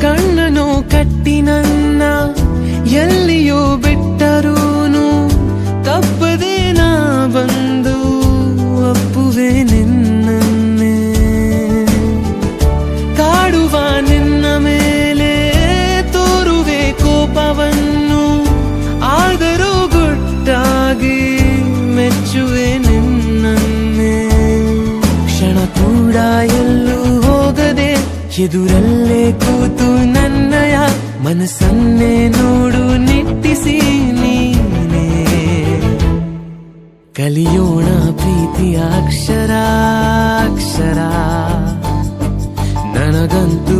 ಕಣ್ಣನು ಕಟ್ಟಿ ನನ್ನ ಎಲ್ಲಿಯೋ ಬಿಟ್ಟರೂನು ತಪ್ಪದೆ ನಾ ಬಂದು ಅಪ್ಪುವೆ ನಿನ್ನನ್ನೇ. ಕಾಡುವ ನಿನ್ನ ಮೇಲೆ ತೋರುವೆ ಕೋಪವನ್ನು, ಆದರೂ ಗುಟ್ಟಾಗಿ ಮೆಚ್ಚುವೆ ನಿನ್ನನ್ನೇ. ಕ್ಷಣ ಕೂಡ ಎಲ್ಲೂ ಹೋಗದೆ ಎದುರಲ್ಲೇ ಕೂತು ನನ್ನಯ ಮನಸ್ಸನ್ನೇ ನೋಡು ನಿಟ್ಟಿಸಿ ನೀನೇ. ಕಲಿಯೋಣ ಪ್ರೀತಿಯ ಅಕ್ಷರ ಅಕ್ಷರ, ನನಗಂತೂ